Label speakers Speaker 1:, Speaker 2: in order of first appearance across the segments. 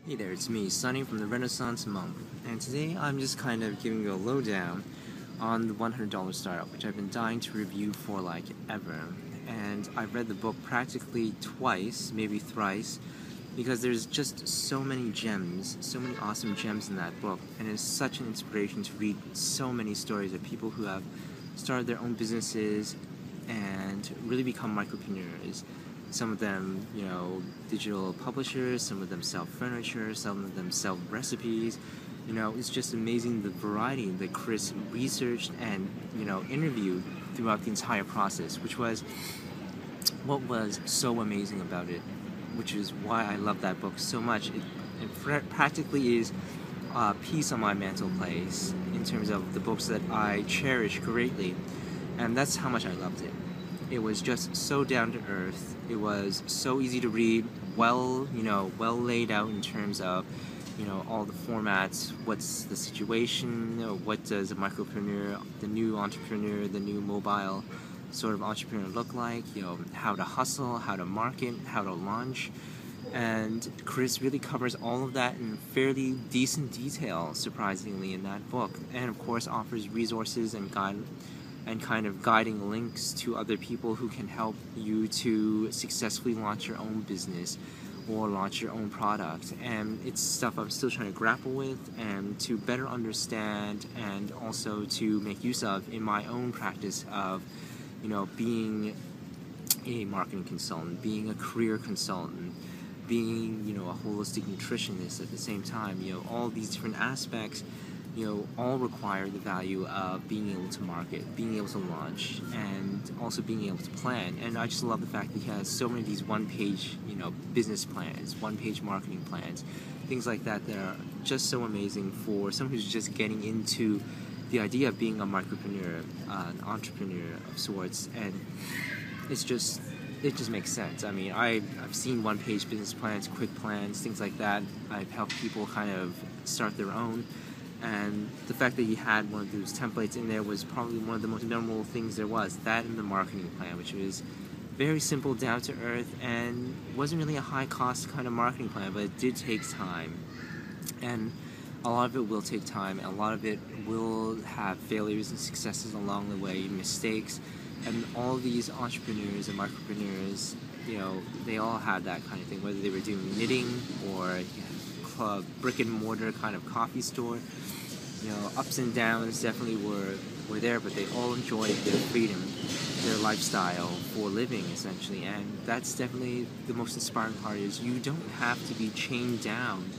Speaker 1: Hey there, it's me, Sunny from the Renaissance Monk, and today I'm just kind of giving you a lowdown on the $100 Startup, which I've been dying to review for like ever. And I've read the book practically twice, maybe thrice, because there's just so many gems, so many awesome gems in that book, and it's such an inspiration to read so many stories of people who have started their own businesses and really become micropreneurs. Some of them, digital publishers, some of them sell furniture, some of them sell recipes. It's just amazing the variety that Chris researched and, interviewed throughout the entire process, which was what was so amazing about it, which is why I love that book so much. It practically is a piece on my mantle place in terms of the books that I cherish greatly, and that's how much I loved it. It was just so down to earth. It was so easy to read, well laid out in terms of, all the formats. What's the situation? What does a micropreneur, the new entrepreneur, the new mobile sort of entrepreneur look like? How to hustle, how to market, how to launch. And Chris really covers all of that in fairly decent detail, surprisingly, in that book. And of course offers resources and kind of guiding links to other people who can help you to successfully launch your own business or launch your own product. And it's stuff I'm still trying to grapple with and to better understand, and also to make use of in my own practice of, being a marketing consultant, being a career consultant, being, a holistic nutritionist at the same time. All these different aspects all require the value of being able to market, being able to launch, and also being able to plan. And I just love the fact that he has so many of these one-page, business plans, one-page marketing plans, things like that that are just so amazing for someone who's just getting into the idea of being a micropreneur, an entrepreneur of sorts. And it just makes sense. I mean, I've seen one-page business plans, quick plans, things like that. I've helped people kind of start their own. And the fact that he had one of those templates in there was probably one of the most memorable things there was. That and the marketing plan, which was very simple, down to earth, and wasn't really a high cost kind of marketing plan, but it did take time. And a lot of it will take time, and a lot of it will have failures and successes along the way, mistakes. And all these entrepreneurs and micropreneurs, they all had that kind of thing, whether they were doing knitting or brick and mortar kind of coffee store. Ups and downs definitely were there, but they all enjoyed their freedom, their lifestyle for living, essentially. And that's definitely the most inspiring part, is you don't have to be chained down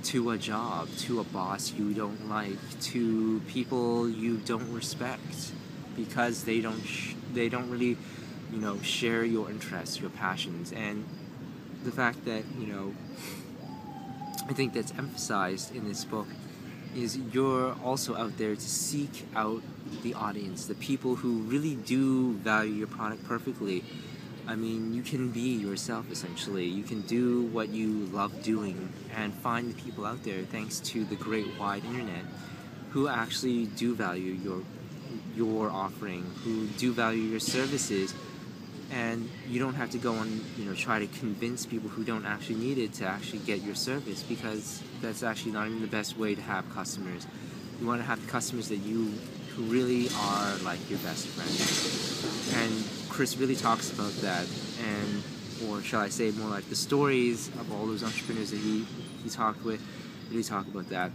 Speaker 1: to a job, to a boss you don't like, to people you don't respect, because they don't really share your interests, your passions. And the fact that I think that's emphasized in this book is you're also out there to seek out the audience, the people who really do value your product perfectly. I mean, you can be yourself, essentially. You can do what you love doing and find the people out there, thanks to the great wide internet, who actually do value your offering, who do value your services. And you don't have to go and try to convince people who don't actually need it to actually get your service, because that's actually not even the best way to have customers. You want to have customers who really are like your best friends. And Chris really talks about that, or shall I say more like the stories of all those entrepreneurs that he talked with, really talk about that.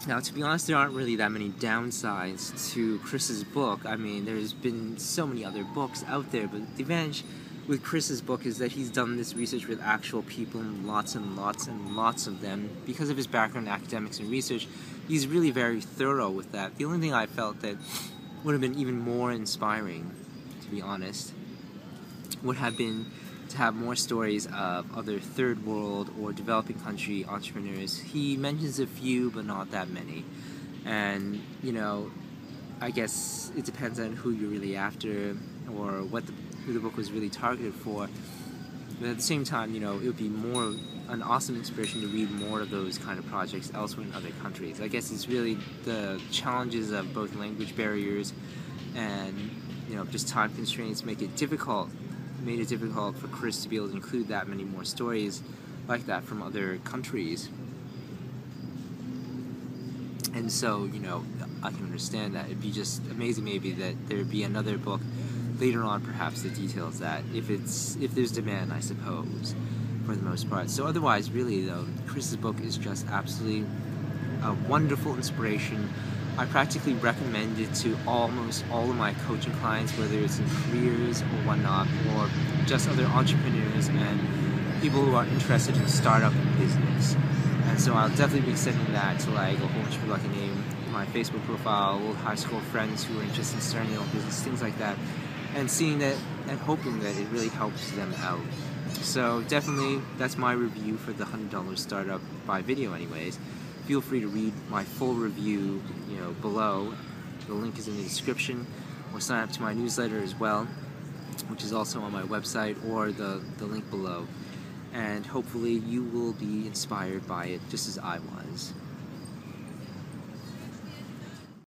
Speaker 1: Now, to be honest, there aren't really that many downsides to Chris's book. I mean, there's been so many other books out there, but the advantage with Chris's book is that he's done this research with actual people, and lots of them. Because of his background in academics and research, he's really very thorough with that. The only thing I felt that would have been even more inspiring, to be honest, would have been to have more stories of other third world or developing country entrepreneurs. He mentions a few, but not that many. And, I guess it depends on who you're really after, or who the book was really targeted for. But at the same time, it would be more an awesome inspiration to read more of those kind of projects elsewhere in other countries. I guess it's really the challenges of both language barriers and, just time constraints made it difficult for Chris to be able to include that many more stories like that from other countries. And so, you know, I can understand that. It'd be just amazing maybe that there'd be another book later on perhaps that details that, if there's demand, I suppose, for the most part. So otherwise, really though, Chris's book is just absolutely a wonderful inspiration. I practically recommend it to almost all of my coaching clients, whether it's in careers or whatnot, or just other entrepreneurs and people who are interested in startup business. And so I'll definitely be sending that to like a whole bunch of people I can name, my Facebook profile, old high school friends who are interested in starting their own business, things like that, and seeing that and hoping that it really helps them out. So definitely, that's my review for the $100 startup by video anyways. Feel free to read my full review, you know, below. The link is in the description, or sign up to my newsletter as well, which is also on my website, or the link below. And hopefully you will be inspired by it just as I was.